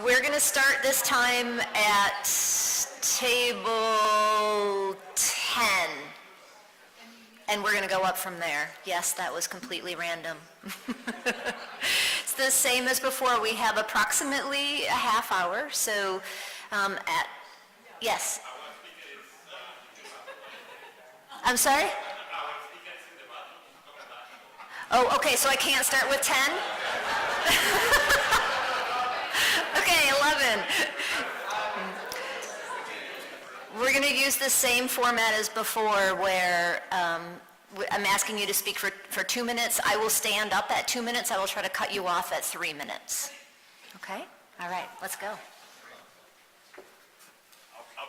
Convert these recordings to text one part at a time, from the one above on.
We're going to start this time at table 10, and we're going to go up from there. Yes, that was completely random. It's the same as before. We have approximately a half hour, so yes. I'm sorry? Oh, okay, so I can't start with 10? Okay, 11. We're going to use the same format as before where I'm asking you to speak for 2 minutes. I will stand up at 2 minutes. I will try to cut you off at 3 minutes. Okay? All right, let's go. I'll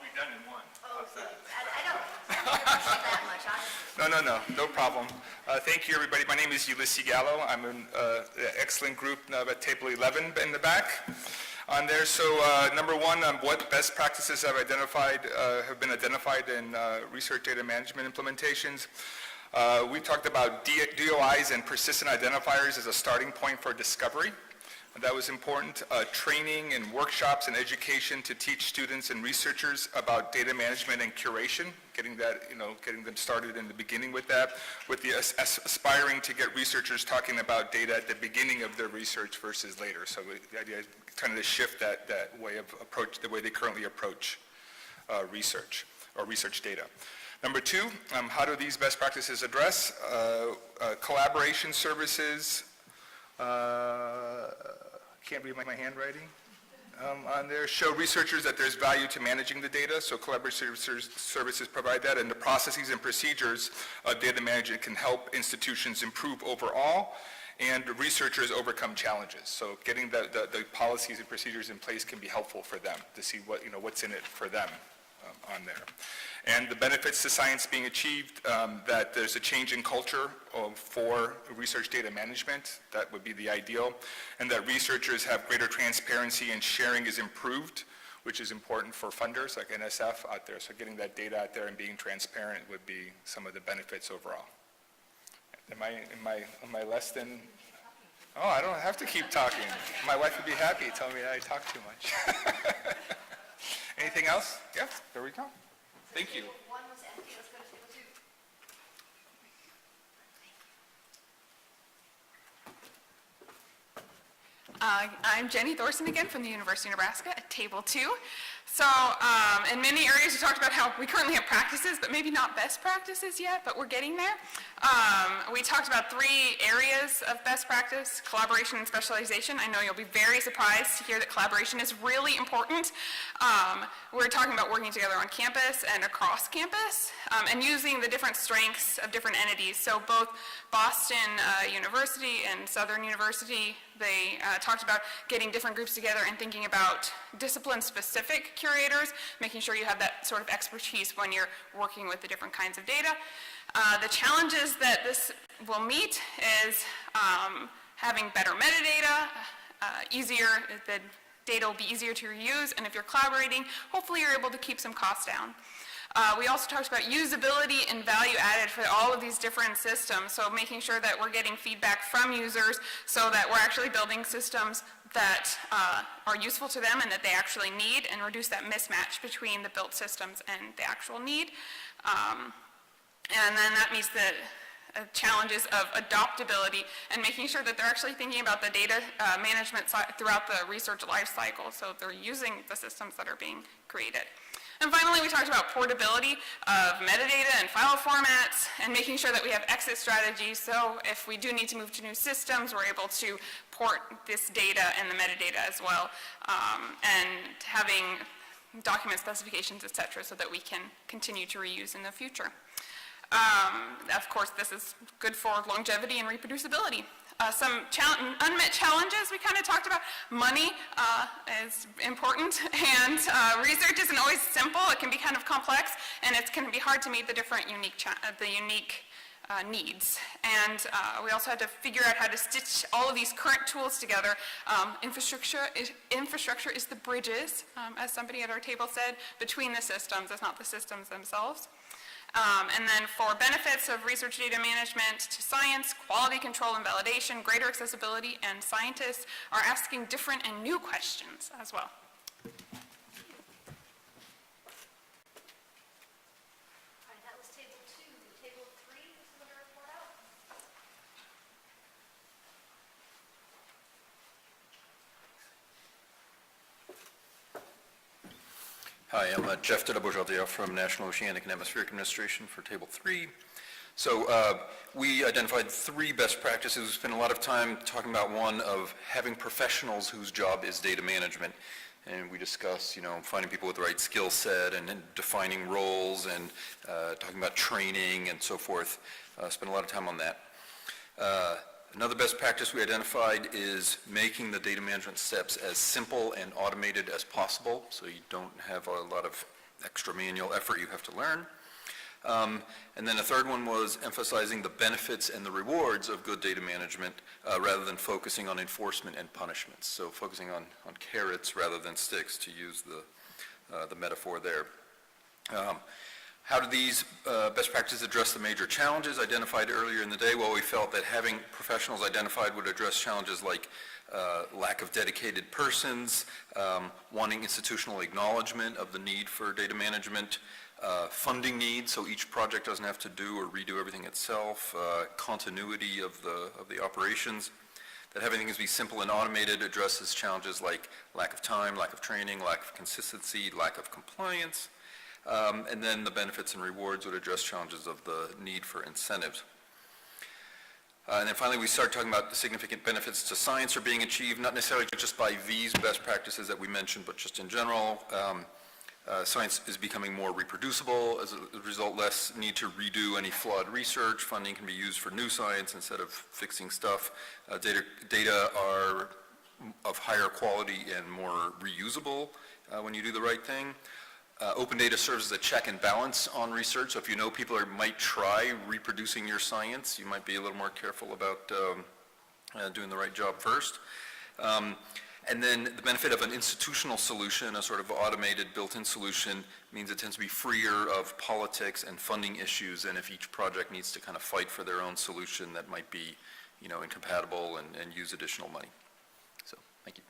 be done in one. How's that? I don't appreciate that much. No problem. Thank you, everybody. My name is Ulysses Gallo. I'm in an excellent group at table 11 in the back on there. So number one, what best practices have been identified in research data management implementations. We talked about DOIs and persistent identifiers as a starting point for discovery. That was important. Training and workshops and education to teach students and researchers about data management and curation, getting them started in the beginning with that, with the aspiring to get researchers talking about data at the beginning of their research versus later. So the idea is kind of to shift that way of approach, the way they currently approach research or research data. Number two, how do these best practices address collaboration services? Can't read my handwriting on there. Show researchers that there's value to managing the data, so collaborative services provide that, and the processes and procedures of data management can help institutions improve overall and researchers overcome challenges. So getting the policies and procedures in place can be helpful for them to see what's in it for them on there. And the benefits to science being achieved, that there's a change in culture for research data management, that would be the ideal, and that researchers have greater transparency and sharing is improved, which is important for funders like NSF out there. So getting that data out there and being transparent would be some of the benefits overall. Am I less than? Oh, I don't have to keep talking. My wife would be happy telling me that I talk too much. Anything else? Yes, there we go. Thank you. One was empty. Let's go to table 2. I'm Jenny Thorson again from the University of Nebraska at table 2. So in many areas we talked about how we currently have practices, but maybe not best practices yet, but we're getting there. We talked about 3 areas of best practice: collaboration and specialization. I know you'll be very surprised to hear that collaboration is really important. We're talking about working together on campus and across campus, and using the different strengths of different entities. So both Boston University and Southern University, they talked about getting different groups together and thinking about discipline-specific curators, making sure you have that sort of expertise when you're working with the different kinds of data. The challenges that this will meet is having better metadata, the data will be easier to reuse, and if you're collaborating, hopefully you're able to keep some costs down. We also talked about usability and value added for all of these different systems, so making sure that we're getting feedback from users so that we're actually building systems that are useful to them and that they actually need, and reduce that mismatch between the built systems and the actual need. And then that meets the challenges of adoptability and making sure that they're actually thinking about the data management throughout the research life cycle, so they're using the systems that are being created. And finally, we talked about portability of metadata and file formats, and making sure that we have exit strategies, so if we do need to move to new systems, we're able to port this data and the metadata as well, and having document specifications, et cetera, so that we can continue to reuse in the future. Of course, this is good for longevity and reproducibility. Some unmet challenges we kind of talked about. Money is important, and research isn't always simple. It can be kind of complex, and it can be hard to meet the different unique needs. And we also had to figure out how to stitch all of these current tools together. Infrastructure is the bridges, as somebody at our table said, between the systems. It's not the systems themselves. And then for benefits of research data management to science, quality control and validation, greater accessibility, and scientists are asking different and new questions as well. That was table 2. Table 3, this is what I report out. Hi, I'm Jeff de la Beaujardière from National Oceanic and Atmospheric Administration for Table 3. So we identified 3 best practices. We spent a lot of time talking about one of having professionals whose job is data management. And we discuss, finding people with the right skill set and defining roles and talking about training and so forth. Spent a lot of time on that. Another best practice we identified is making the data management steps as simple and automated as possible, so you don't have a lot of extra manual effort you have to learn. And then a third one was emphasizing the benefits and the rewards of good data management rather than focusing on enforcement and punishments. So focusing on carrots rather than sticks, to use the metaphor there. How do these best practices address the major challenges identified earlier in the day? Well, we felt that having professionals identified would address challenges like lack of dedicated persons, wanting institutional acknowledgement of the need for data management, funding needs, so each project doesn't have to do or redo everything itself, continuity of the operations, that having things be simple and automated addresses challenges like lack of time, lack of training, lack of consistency, lack of compliance. And then the benefits and rewards would address challenges of the need for incentives. And then finally, we start talking about the significant benefits to science are being achieved, not necessarily just by these best practices that we mentioned, but just in general. Science is becoming more reproducible. As a result, less need to redo any flawed research. Funding can be used for new science instead of fixing stuff. Data are of higher quality and more reusable when you do the right thing. Open data serves as a check and balance on research, so if you know people might try reproducing your science, you might be a little more careful about doing the right job first. And then the benefit of an institutional solution, a sort of automated built-in solution, means it tends to be freer of politics and funding issues, and if each project needs to kind of fight for their own solution, that might be, incompatible and use additional money. So, thank you.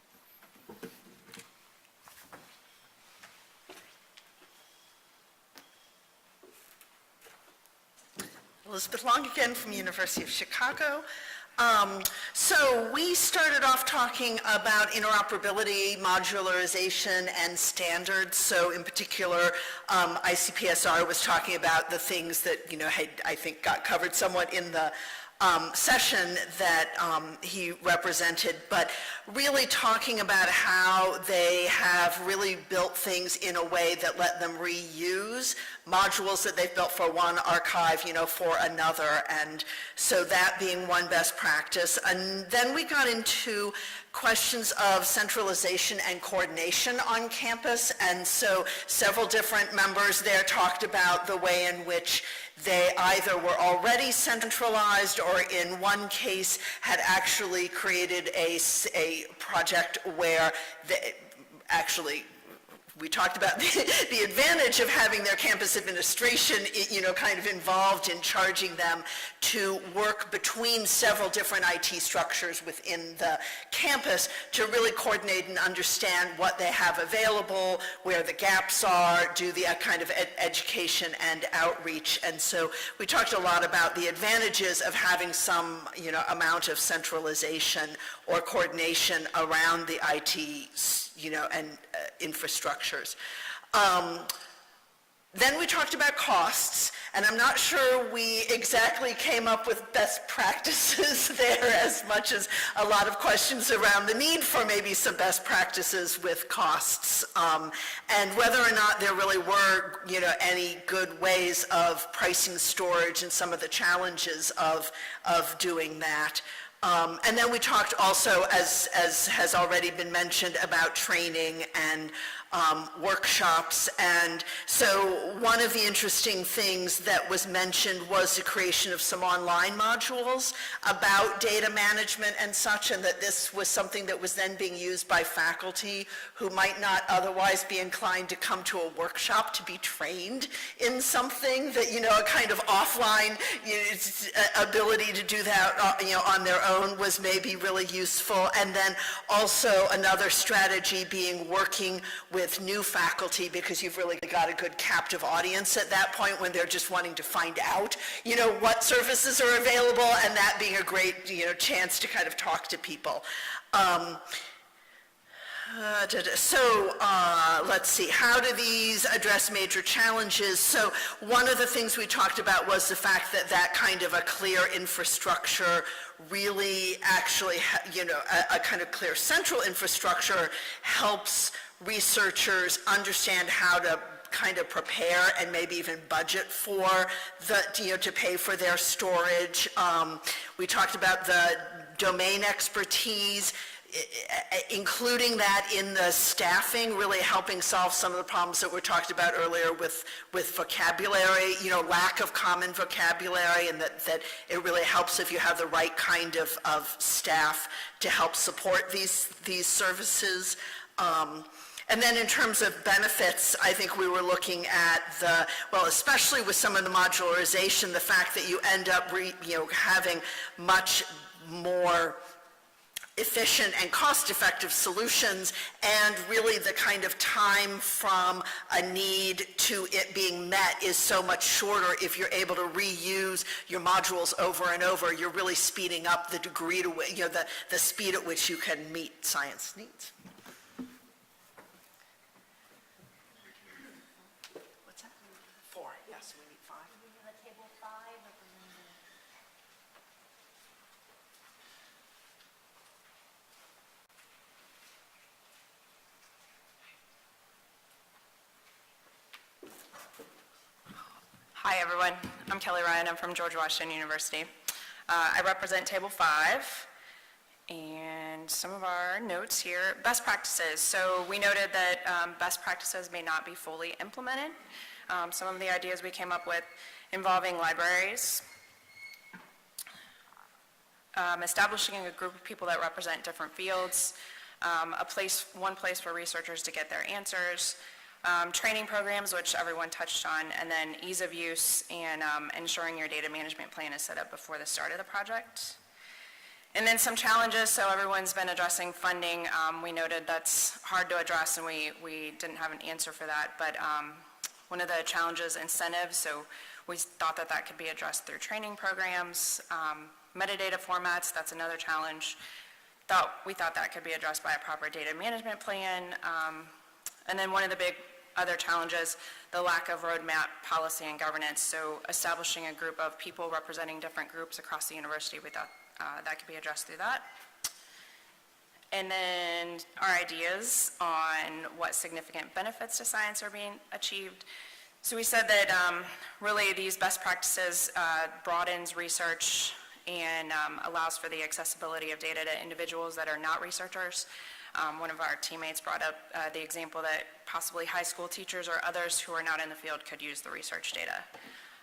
Elizabeth Long again from University of Chicago. So we started off talking about interoperability, modularization, and standards. So in particular, ICPSR was talking about the things that, I think got covered somewhat in the session that he represented, but really talking about how they have really built things in a way that let them reuse modules that they've built for one archive, for another, and so that being one best practice. And then we got into questions of centralization and coordination on campus, and so several different members there talked about the way in which they either were already centralized or in one case had actually created a project where they actually, we talked about the advantage of having their campus administration, kind of involved in charging them to work between several different IT structures within the campus to really coordinate and understand what they have available, where the gaps are, do the kind of education and outreach. And so we talked a lot about the advantages of having some, amount of centralization or coordination around the IT, and infrastructures. Then we talked about costs, and I'm not sure we exactly came up with best practices there as much as a lot of questions around the need for maybe some best practices with costs, and whether or not there really were, any good ways of pricing storage and some of the challenges of doing that. And then we talked also, as has already been mentioned, about training and workshops. And so one of the interesting things that was mentioned was the creation of some online modules about data management and such, and that this was something that was then being used by faculty who might not otherwise be inclined to come to a workshop to be trained in something, that, you know, a kind of offline ability to do that, you know, on their own was maybe really useful. And then also another strategy being working with new faculty, because you've really got a good captive audience at that point when they're just wanting to find out, you know, what services are available, and that being a great, you know, chance to kind of talk to people. Let's see, how do these address major challenges? So one of the things we talked about was the fact that that kind of a clear infrastructure really actually, you know, a kind of clear central infrastructure helps researchers understand how to kind of prepare and maybe even budget for the, you know, to pay for their storage. We talked about the domain expertise, including that in the staffing, really helping solve some of the problems that were talked about earlier with vocabulary, you know, lack of common vocabulary, and that it really helps if you have the right kind of staff to help support these services. And then in terms of benefits, I think we were looking at well, especially with some of the modularization, the fact that you end up having much more efficient and cost-effective solutions, and really the kind of time from a need to it being met is so much shorter if you're able to reuse your modules over and over. You're really speeding up the degree to which, you know, the speed at which you can meet science needs. What's that? 4, yes, we need 5. Hi, everyone. I'm Kelly Ryan. I'm from George Washington University. I represent Table 5, and some of our notes here. Best practices. So we noted that best practices may not be fully implemented. Some of the ideas we came up with involving libraries, establishing a group of people that represent different fields, one place for researchers to get their answers, training programs, which everyone touched on, and then ease of use and ensuring your data management plan is set up before the start of the project. And then some challenges, so everyone's been addressing funding. We noted that's hard to address, and we didn't have an answer for that, but one of the challenges, incentives, so we thought that could be addressed through training programs. Metadata formats, that's another challenge. We thought that could be addressed by a proper data management plan. And then one of the big other challenges, the lack of roadmap, policy, and governance. So establishing a group of people representing different groups across the university, we thought that could be addressed through that. And then our ideas on what significant benefits to science are being achieved. So we said that really these best practices broadens research and allows for the accessibility of data to individuals that are not researchers. One of our teammates brought up the example that possibly high school teachers or others who are not in the field could use the research data.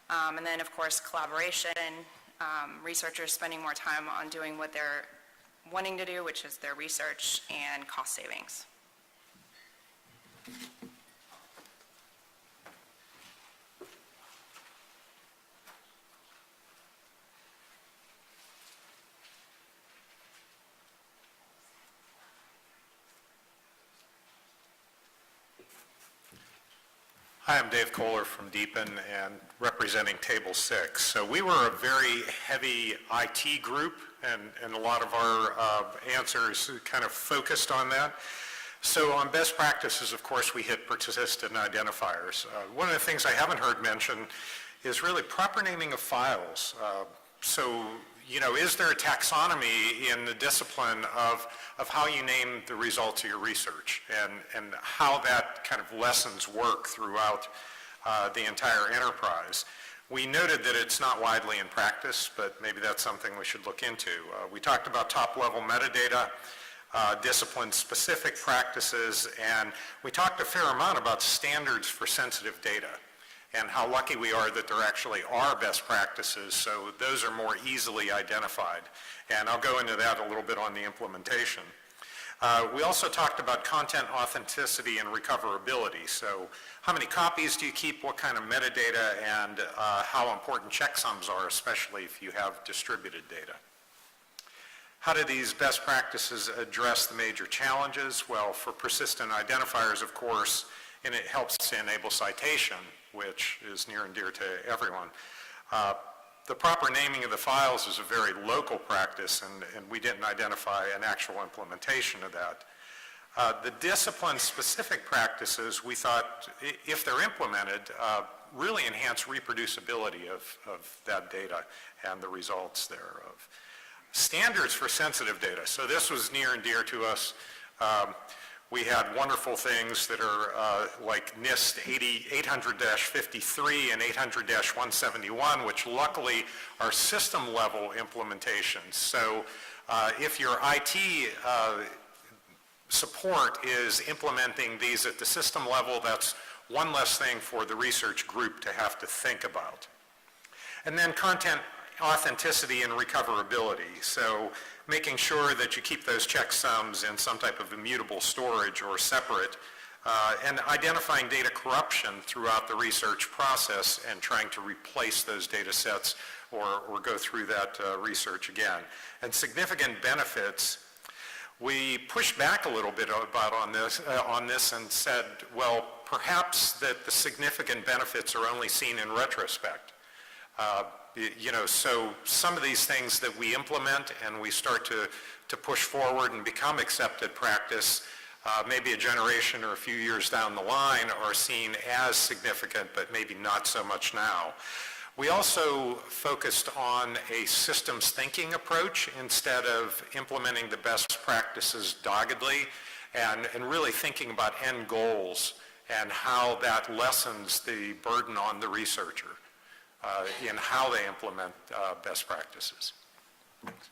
And then, of course, collaboration, researchers spending more time on doing what they're wanting to do, which is their research, and cost savings. Hi, I'm Dave Kohler from Deepen and representing Table 6. So we were a very heavy IT group, and a lot of our answers kind of focused on that. So on best practices, of course, we hit persistent identifiers. One of the things I haven't heard mentioned is really proper naming of files. So, you know, is there a taxonomy in the discipline of how you name the results of your research, and how that kind of lessons work throughout the entire enterprise? We noted that it's not widely in practice, but maybe that's something we should look into. We talked about top-level metadata, discipline-specific practices, and we talked a fair amount about standards for sensitive data and how lucky we are that there actually are best practices, so those are more easily identified. And I'll go into that a little bit on the implementation. We also talked about content authenticity and recoverability. So how many copies do you keep, what kind of metadata, and how important checksums are, especially if you have distributed data. How do these best practices address the major challenges? Well, for persistent identifiers, of course, and it helps to enable citation, which is near and dear to everyone. The proper naming of the files is a very local practice, and we didn't identify an actual implementation of that. The discipline-specific practices, we thought, if they're implemented, really enhance reproducibility of that data and the results thereof. Standards for sensitive data. So this was near and dear to us. We had wonderful things that are like NIST 800-53 and 800-171, which luckily are system-level implementations. So if your IT support is implementing these at the system level, that's one less thing for the research group to have to think about. And then content authenticity and recoverability. So making sure that you keep those checksums in some type of immutable storage or separate, and identifying data corruption throughout the research process and trying to replace those data sets or go through that research again. And significant benefits, we pushed back a little bit about on this and said, well, perhaps that the significant benefits are only seen in retrospect. So some of these things that we implement and we start to push forward and become accepted practice, maybe a generation or a few years down the line are seen as significant, but maybe not so much now. We also focused on a systems thinking approach instead of implementing the best practices doggedly, and really thinking about end goals and how that lessens the burden on the researcher in how they implement best practices. Thanks.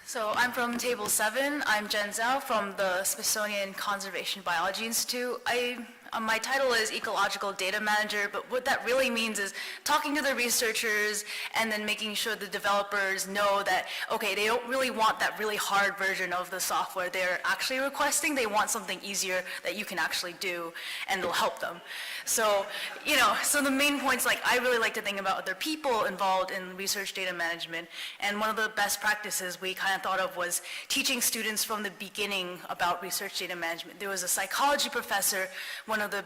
So I'm from Table 7. I'm Jen Zhao from the Smithsonian Conservation Biology Institute. My title is Ecological Data Manager, but what that really means is talking to the researchers and then making sure the developers know that, okay, they don't really want that really hard version of the software they're actually requesting. They want something easier that you can actually do, and it'll help them. So, so the main points, like, I really like to think about other people involved in research data management, and one of the best practices we kind of thought of was teaching students from the beginning about research data management. There was a psychology professor, one of the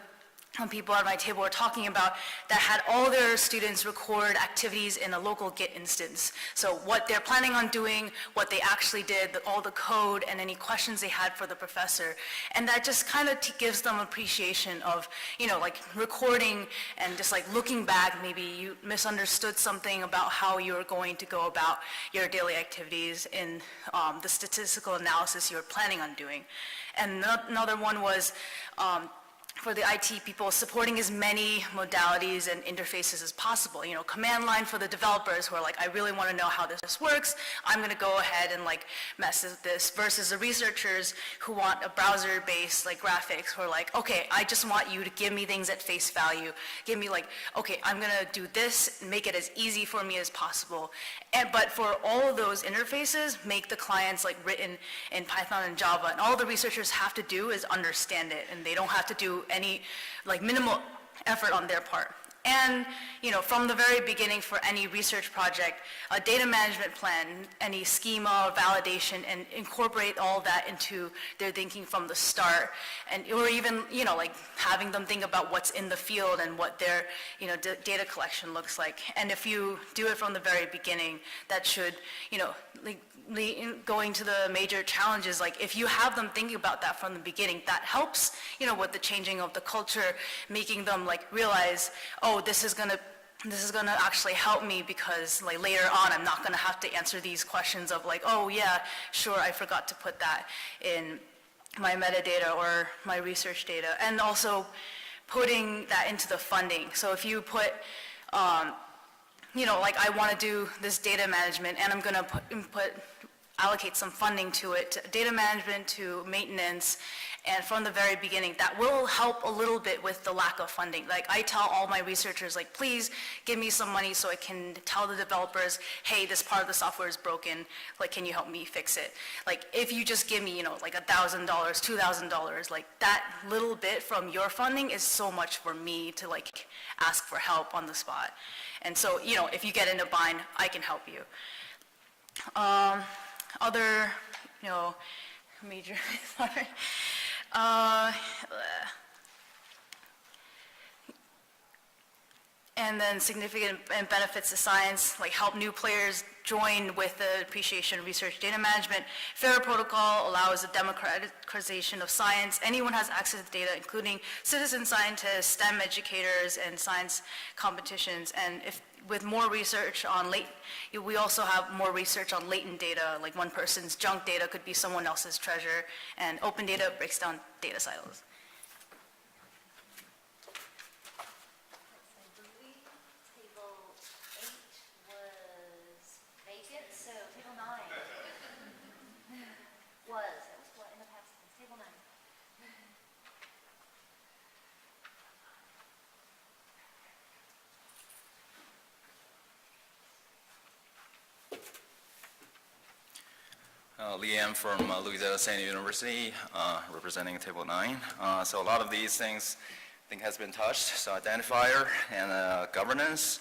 people at my table were talking about, that had all their students record activities in a local Git instance. So what they're planning on doing, what they actually did, all the code, and any questions they had for the professor. And that just kind of gives them appreciation of, like recording and just like looking back, maybe you misunderstood something about how you were going to go about your daily activities in the statistical analysis you were planning on doing. And another one was, for the IT people, supporting as many modalities and interfaces as possible. Command line for the developers who are like, I really want to know how this works. I'm going to go ahead and like mess with this, versus the researchers who want a browser-based like graphics who are like, okay, I just want you to give me things at face value. Give me like, okay, I'm going to do this, make it as easy for me as possible. But for all of those interfaces, make the clients like written in Python and Java, and all the researchers have to do is understand it, and they don't have to do any like minimal effort on their part. And from the very beginning, for any research project, a data management plan, any schema, validation, and incorporate all that into their thinking from the start, or even like having them think about what's in the field and what their data collection looks like. And if you do it from the very beginning, that should going to the major challenges, like if you have them thinking about that from the beginning, that helps with the changing of the culture, making them like realize, oh, this is going to this is gonna actually help me because like later on, I'm not gonna have to answer these questions of like, oh yeah, sure, I forgot to put that in my metadata or my research data. And also putting that into the funding. So if you put, like I wanna do this data management and I'm gonna allocate some funding to it, to data management, to maintenance, and from the very beginning, that will help a little bit with the lack of funding. Like, I tell all my researchers, like, please give me some money so I can tell the developers, hey, this part of the software is broken, like, can you help me fix it? Like, if you just give me, like $1,000, $2,000, like, that little bit from your funding is so much for me to, like, ask for help on the spot. And so, if you get in a bind, I can help you. Other, major, sorry. And then significant benefits to science, like help new players join with the appreciation of research data management. FAIR protocol allows the democratization of science. Anyone has access to data, including citizen scientists, STEM educators, and science competitions. And with more research on we also have more research on latent data, like one person's junk data could be someone else's treasure, and open data breaks down data silos. I believe table 8 was vacant, so table 9 was, that was what in the past, table 9. Liam from Louisiana State University, representing Table 9. So a lot of these things, I think, has been touched. So identifier and governance.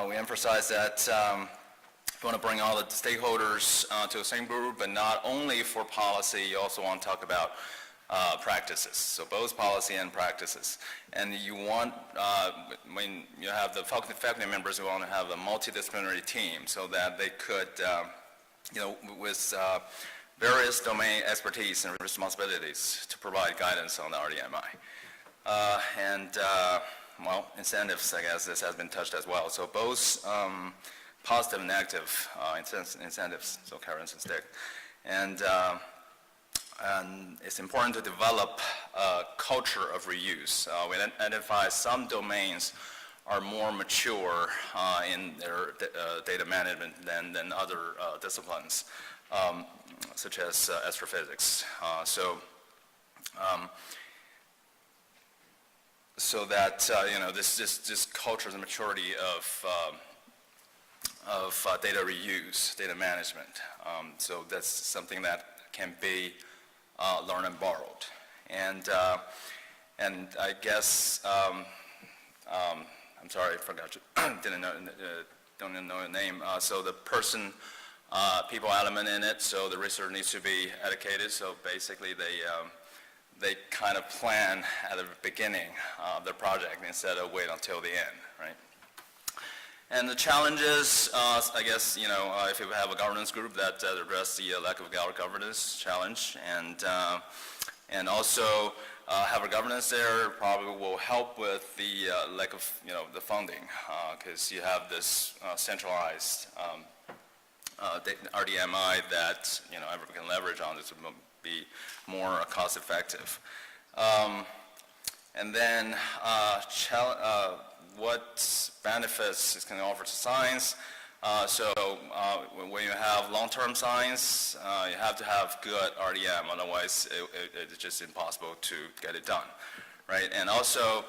We emphasize that you want to bring all the stakeholders to the same group, but not only for policy, you also want to talk about practices. So both policy and practices. And you want, when you have the faculty members, you want to have a multidisciplinary team so that they could with various domain expertise and responsibilities to provide guidance on the RDMI. Incentives, I guess this has been touched as well. So both positive and negative incentives, so carrots and sticks. And it's important to develop a culture of reuse. We identify some domains are more mature in their data management than other disciplines, such as astrophysics. So that this culture, the maturity of data reuse, data management. So that's something that can be learned and borrowed. And I guess. I'm sorry, I forgot don't even know your name. So the people element in it, so the researcher needs to be educated. So basically they kind of plan at the beginning of the project instead of wait until the end, right? And the challenges, I guess, if you have a governance group that address the lack of governance challenge, and also have a governance there probably will help with the lack of, the funding, because you have this centralized RDMI that, everyone can leverage on. This would be more cost effective. And then what benefits it can offer to science. When you have long-term science, you have to have good RDM, otherwise it's just impossible to get it done, right? And also,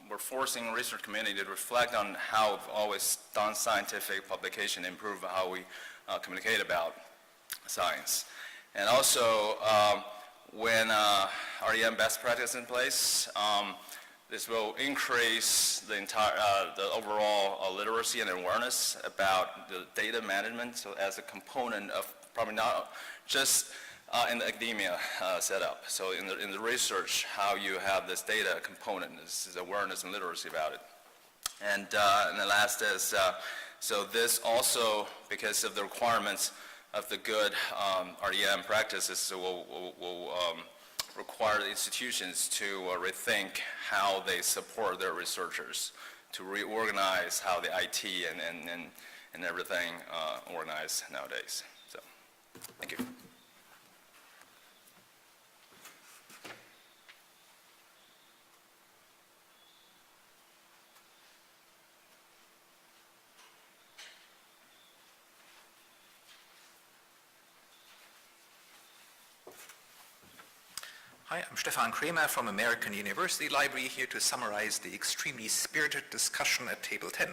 we're forcing research community to reflect on how we've always done scientific publication, improve how we communicate about science. And also, when RDM best practice in place, this will increase the overall literacy and awareness about the data management, so as a component of probably not just in the academia setup. So in the research, how you have this data component, this is awareness and literacy about it. And the last is, so this also, because of the requirements of the good RDM practices, will require the institutions to rethink how they support their researchers, to reorganize how the IT and everything organized nowadays. So, thank you. Hi, I'm Stefan Kramer from American University Library, here to summarize the extremely spirited discussion at Table 10.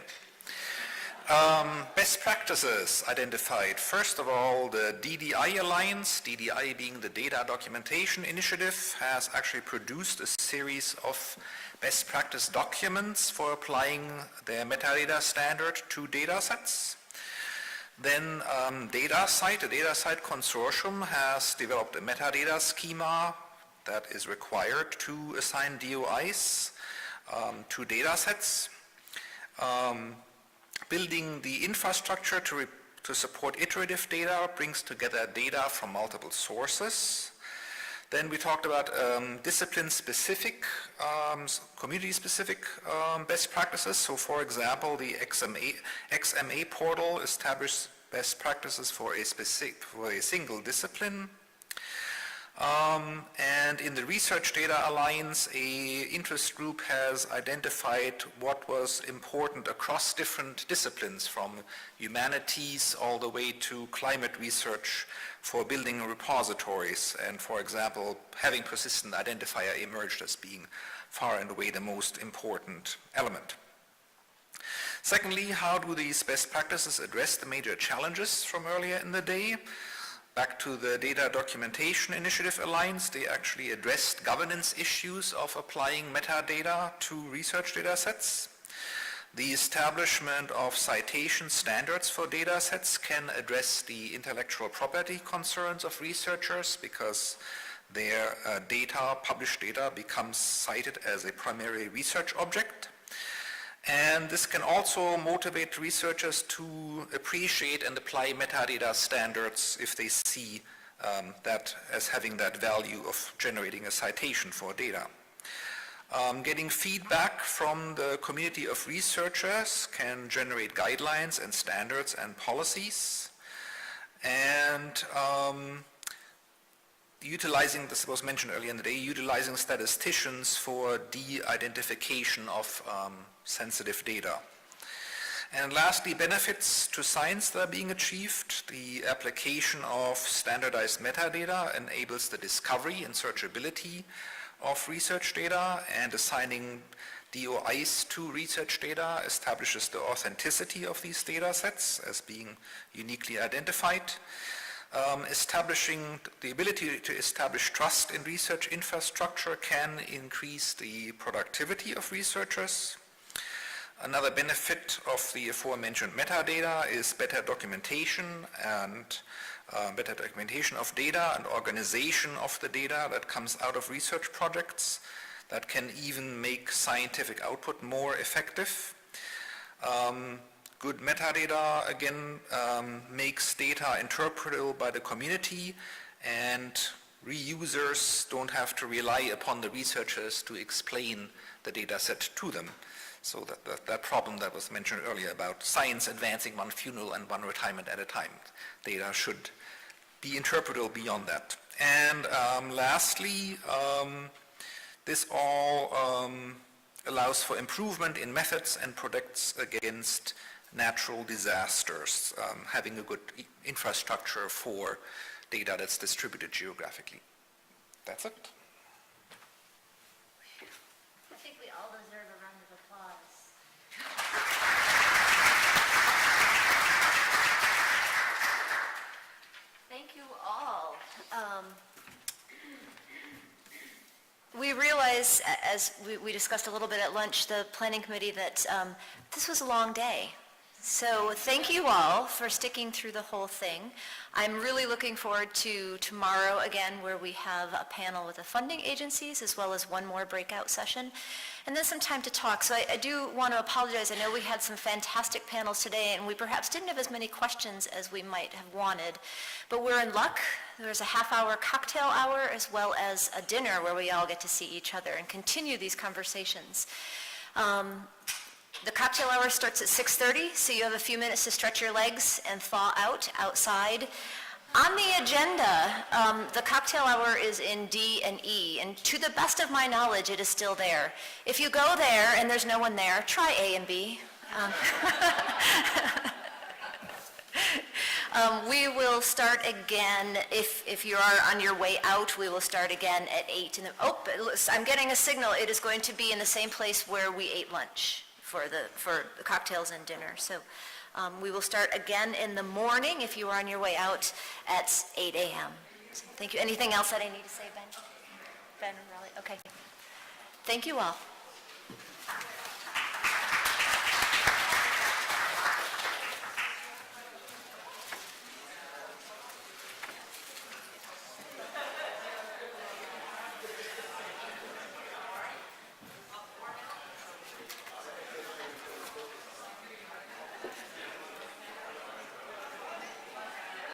Best practices identified. First of all, the DDI Alliance, DDI being the Data Documentation Initiative, has actually produced a series of best practice documents for applying their metadata standard to data sets. Then DataCite, the DataCite Consortium, has developed a metadata schema that is required to assign DOIs to data sets. Building the infrastructure to support iterative data brings together data from multiple sources. Then we talked about discipline-specific, community-specific best practices. So for example, the XMA portal established best practices for a single discipline. And in the Research Data Alliance, a interest group has identified what was important across different disciplines, from humanities all the way to climate research, for building repositories. And for example, having persistent identifier emerged as being far and away the most important element. Secondly, how do these best practices address the major challenges from earlier in the day? Back to the Data Documentation Initiative Alliance, they actually addressed governance issues of applying metadata to research data sets. The establishment of citation standards for data sets can address the intellectual property concerns of researchers, because their data, published data, becomes cited as a primary research object. And this can also motivate researchers to appreciate and apply metadata standards if they see that as having that value of generating a citation for data. Getting feedback from the community of researchers can generate guidelines and standards and policies. And utilizing, this was mentioned earlier in the day, utilizing statisticians for de-identification of sensitive data. And lastly, benefits to science that are being achieved. The application of standardized metadata enables the discovery and searchability of research data, and assigning DOIs to research data establishes the authenticity of these data sets as being uniquely identified. Establishing the ability to establish trust in research infrastructure can increase the productivity of researchers. Another benefit of the aforementioned metadata is better documentation of data and organization of the data that comes out of research projects that can even make scientific output more effective. Good metadata, again, makes data interpretable by the community, and reusers don't have to rely upon the researchers to explain the data set to them. So that problem that was mentioned earlier about science advancing one funeral and one retirement at a time. Data should be interpretable beyond that. And lastly, this all allows for improvement in methods and protects against natural disasters, having a good infrastructure for data that's distributed geographically. That's it. I think we all deserve a round of applause. Thank you all. We realize, as we discussed a little bit at lunch, the planning committee, that this was a long day. So thank you all for sticking through the whole thing. I'm really looking forward to tomorrow again, where we have a panel with the funding agencies as well as one more breakout session, and then some time to talk. So I do want to apologize. I know we had some fantastic panels today, and we perhaps didn't have as many questions as we might have wanted, but we're in luck. There's a half-hour cocktail hour as well as a dinner where we all get to see each other and continue these conversations. The cocktail hour starts at 6:30, so you have a few minutes to stretch your legs and thaw out outside. On the agenda, the cocktail hour is in D and E, and to the best of my knowledge, it is still there. If you go there and there's no one there, try A and B. We will start again, if you are on your way out, we will start again at 8. I'm getting a signal. It is going to be in the same place where we ate lunch for the cocktails and dinner. So we will start again in the morning if you are on your way out at 8 a.m. So thank you. Anything else that I need to say, Ben? Ben, Raleigh? Okay. Thank you all.